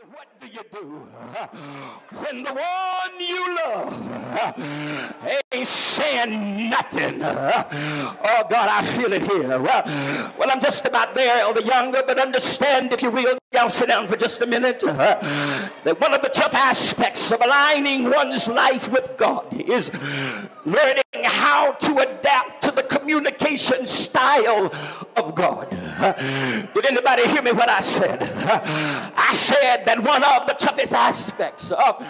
What do you do when the one you love ain't saying nothing? Oh God, I feel it here. Well, I'm just about there, Elder Younger, but understand, if you will, y'all sit down for just a minute, that one of the tough aspects of aligning one's life with God is learning how to adapt to the communication style of God. Did anybody hear me what I said? I said that one of the toughest aspects of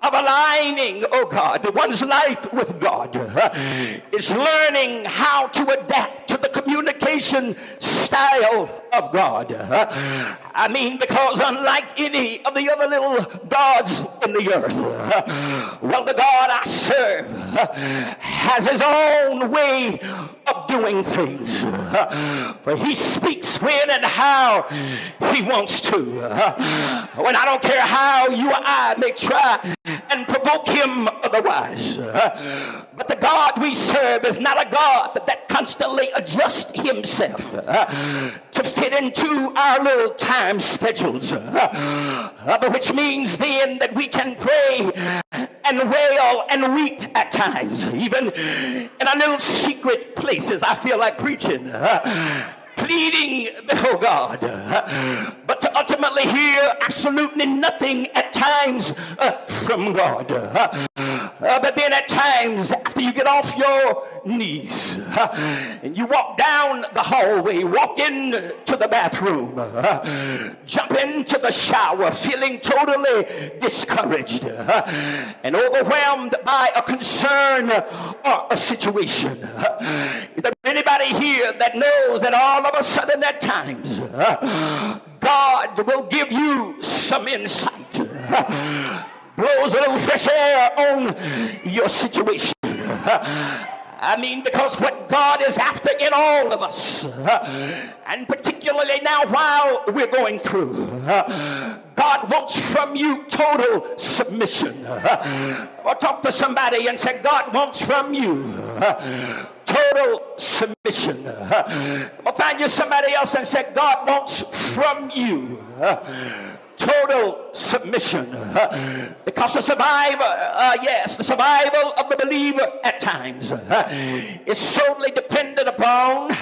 aligning, oh God, one's life with God is learning how to adapt to the communication style of God. I mean, because unlike any of the other little gods in the earth, well, the God I serve has his own way of doing things. For he speaks when and how he wants to. When I don't care how you or I may try and provoke him otherwise. But the God we serve is not a God that constantly adjusts himself to fit into our little time schedules. Which means then that we can pray and wail and weep at times, even in our little secret places. I feel like preaching, pleading before God, but to ultimately hear absolutely nothing at times from God. But then at times, after you get off your knees and you walk down the hallway, walk into the bathroom, jump into the shower, feeling totally discouraged and overwhelmed by a concern or a situation. Is there anybody here that knows that all of a sudden at times God will give you some insight, blows a little fresh air on your situation? I mean, because what God is after in all of us, and particularly now while we're going through, God wants from you total submission. Or talk to somebody and say, God wants from you total submission. Or find you somebody else and say, God wants from you total submission. Because the survival of the believer at times is solely dependent upon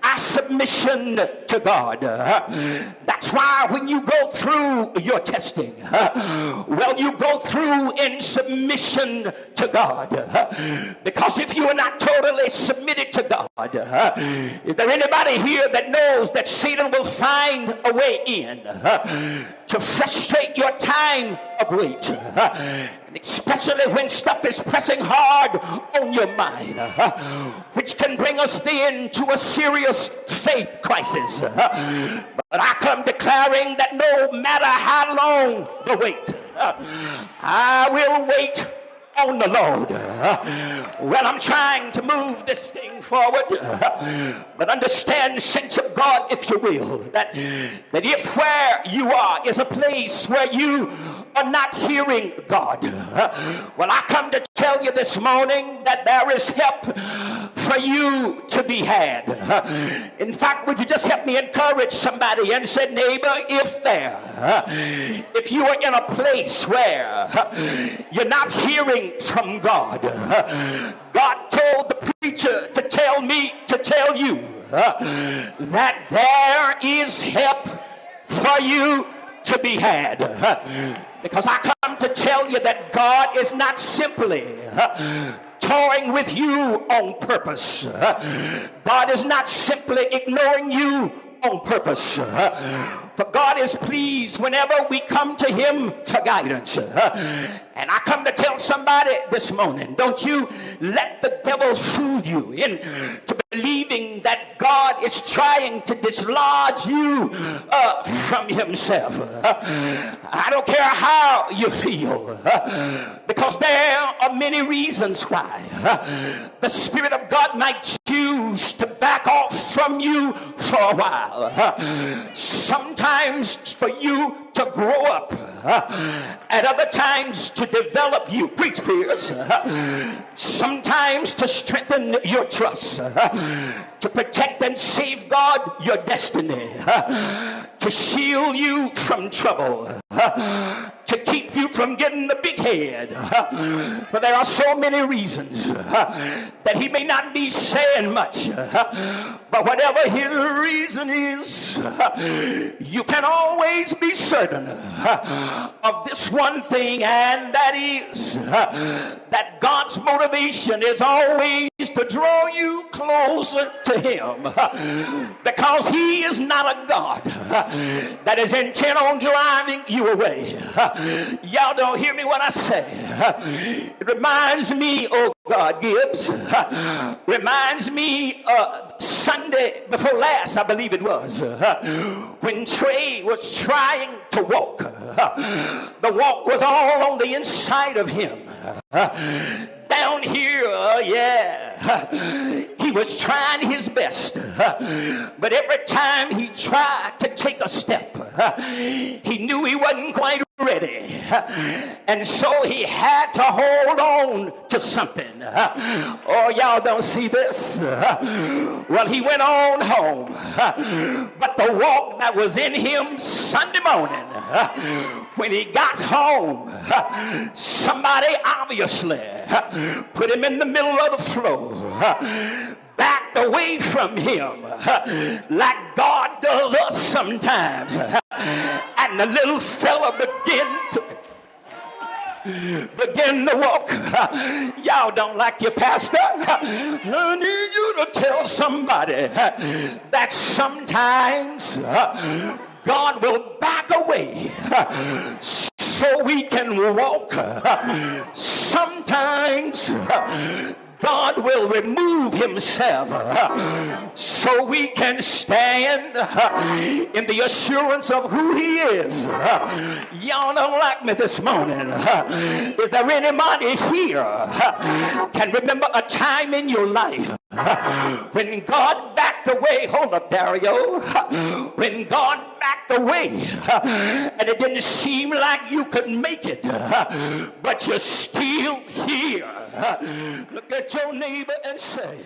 our submission to God. That's why when you go through your testing, well, you go through in submission to God. Because if you are not totally submitted to God, is there anybody here that knows that Satan will find a way in to frustrate your time of wait, and especially when stuff is pressing hard on your mind, which can bring us then to a serious faith crisis. But I come declaring that no matter how long the wait, I will wait on the Lord. Well, I'm trying to move this thing forward, but understand, saints of God, if you will, that if where you are is a place where you are not hearing God, well, I come to tell you this morning that there is help for you to be had. In fact, would you just help me encourage somebody and say, neighbor, if you are in a place where you're not hearing from God, God told the preacher to tell me to tell you that there is help for you to be had. Because I come to tell you that God is not simply toying with you on purpose. God is not simply ignoring you on purpose. For God is pleased whenever we come to him for guidance. And I come to tell somebody this morning, don't you let the devil fool you into believing that God is trying to dislodge you from himself. I don't care how you feel, because there are many reasons why the Spirit of God might choose to back off from you for a while. Sometimes for you to grow up at other times to develop you, preach Pierce, sometimes to strengthen your trust, to protect and safeguard your destiny, to shield you from trouble, to keep you from getting the big head. For there are so many reasons that he may not be saying much, but whatever his reason is, you can always be certain of this one thing, and that is that God's motivation is always to draw you closer to him, because he is not a God that is intent on driving you away. Y'all don't hear me when I say it reminds me, oh God, Gibbs, reminds me Sunday before last, I believe it was, when Trey was trying to walk. The walk was all on the inside of him. Down here, he was trying his best, but every time he tried to take a step, he knew he wasn't quite ready, and so he had to hold on to something. Oh, y'all don't see this? Well, he went on home, but the walk that was in him Sunday morning, when he got home, somebody obviously put him in the middle of the floor, backed away from him like God does us sometimes, and the little fella begin to walk. Y'all don't like your pastor. I need you to tell somebody that sometimes God will back away so we can walk. Sometimes God will remove himself so we can stand in the assurance of who he is. Y'all don't like me this morning. Is there anybody here can remember a time in your life when God backed away? Hold up, Dario. When God backed away and it didn't seem like you could make it, but you're still here. Look at your neighbor and say,